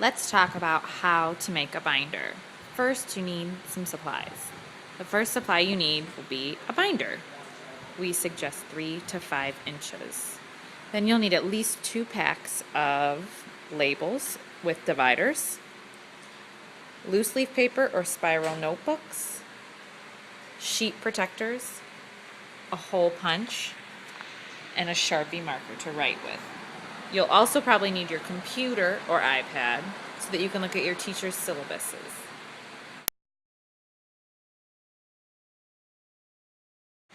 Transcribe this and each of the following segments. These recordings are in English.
Let's talk about how to make a binder. First, you need some supplies. The first supply you need will be a binder. We suggest 3 to 5 inches. Then you'll need at least 2 packs of labels with dividers, loose leaf paper or spiral notebooks, sheet protectors, a hole punch, and a Sharpie marker to write with. You'll also probably need your computer or iPad so that you can look at your teacher's syllabuses.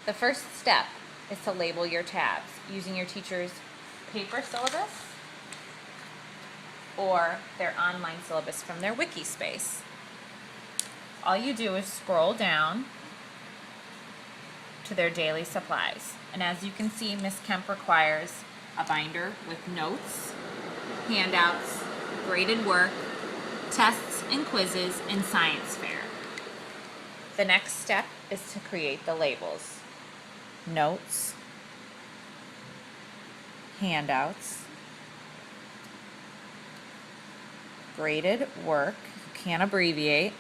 The first step is to label your tabs using your teacher's paper syllabus or their online syllabus from their wiki space. All you do is scroll down to their daily supplies. And as you can see, Ms. Kemp requires a binder with notes, handouts, graded work, tests and quizzes, and science fair. The next step is to create the labels. Notes, handouts, graded work, you can't abbreviate,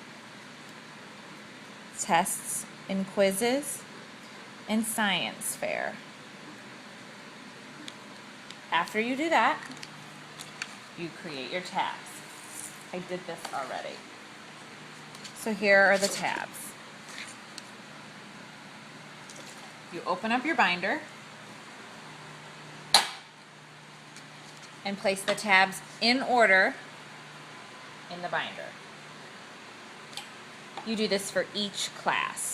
tests and quizzes, and science fair. After you do that, you create your tabs. I did this already. So here are the tabs. You open up your binder and place the tabs in order in the binder. You do this for each class.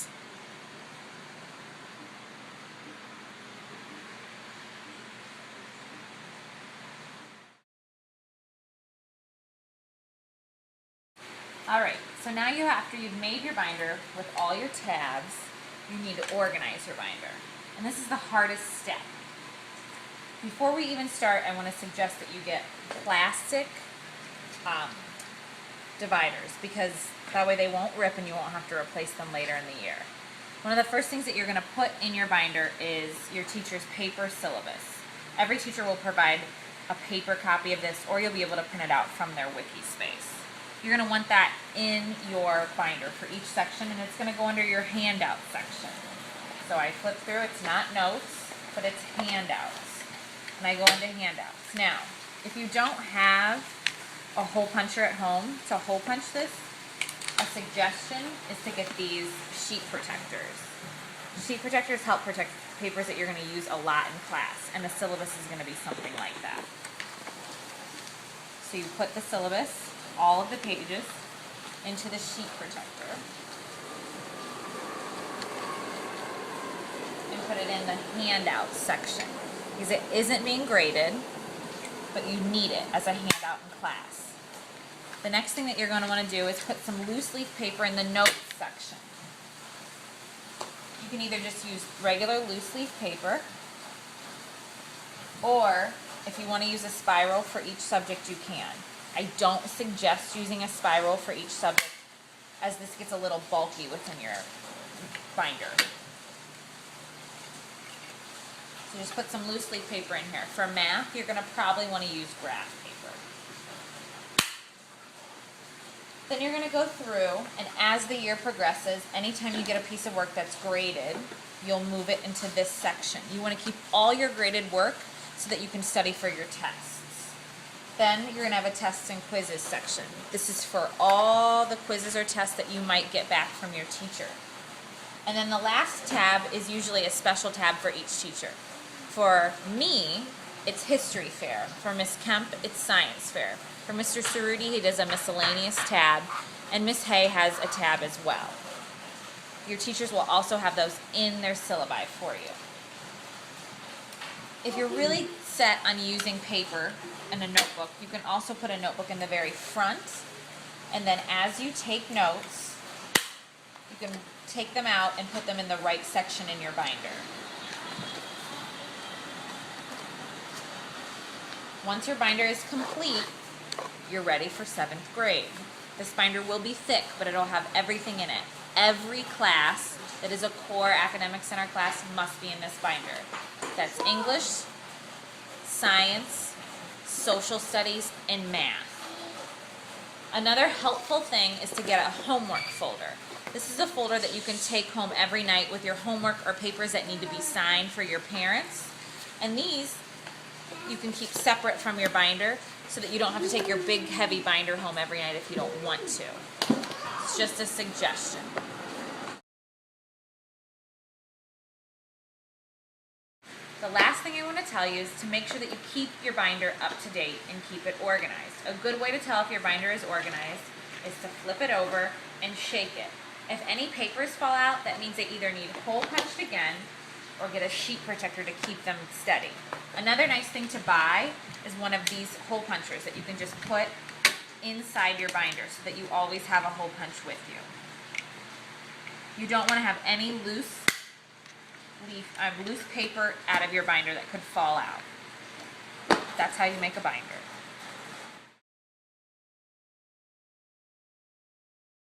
Alright, so now after you've made your binder with all your tabs, you need to organize your binder. And this is the hardest step. Before we even start, I want to suggest that you get plastic dividers, because that way they won't rip and you won't have to replace them later in the year. One of the first things that you're going to put in your binder is your teacher's paper syllabus. Every teacher will provide a paper copy of this, or you'll be able to print it out from their wiki space. You're going to want that in your binder for each section, and it's going to go under your handout section. So I flip through, it's not notes, but it's handouts. And I go into handouts. Now, if you don't have a hole puncher at home to hole punch this, a suggestion is to get these sheet protectors. Sheet protectors help protect papers that you're going to use a lot in class, and the syllabus is going to be something like that. So you put the syllabus, all of the pages, into the sheet protector and put it in the handouts section, because it isn't being graded, but you need it as a handout in class. The next thing that you're going to want to do is put some loose leaf paper in the notes section. You can either just use regular loose leaf paper, or if you want to use a spiral for each subject, you can. I don't suggest using a spiral for each subject, as this gets a little bulky within your binder. So just put some loose leaf paper in here. For math, you're going to probably want to use graph paper. Then you're going to go through, and as the year progresses, anytime you get a piece of work that's graded, you'll move it into this section. You want to keep all your graded work so that you can study for your tests. Then you're going to have a tests and quizzes section. This is for all the quizzes or tests that you might get back from your teacher. And then the last tab is usually a special tab for each teacher. For me, it's history fair. For Miss Kemp, it's science fair. For Mr. Cerruti, he does a miscellaneous tab, and Miss Hay has a tab as well. Your teachers will also have those in their syllabi for you. If you're really set on using paper and a notebook, you can also put a notebook in the very front, and then as you take notes, you can take them out and put them in the right section in your binder. Once your binder is complete, you're ready for 7th grade. This binder will be thick, but it'll have everything in it. Every class that is a core academic center class must be in this binder. That's English, science, social studies, and math. Another helpful thing is to get a homework folder. This is a folder that you can take home every night with your homework or papers that need to be signed for your parents. And these you can keep separate from your binder so that you don't have to take your big heavy binder home every night if you don't want to. It's just a suggestion. The last thing I want to tell you is to make sure that you keep your binder up to date and keep it organized. A good way to tell if your binder is organized is to flip it over and shake it. If any papers fall out, that means they either need hole punched again or get a sheet protector to keep them steady. Another nice thing to buy is one of these hole punchers that you can just put inside your binder so that you always have a hole punch with you. You don't want to have any loose paper out of your binder that could fall out. That's how you make a binder.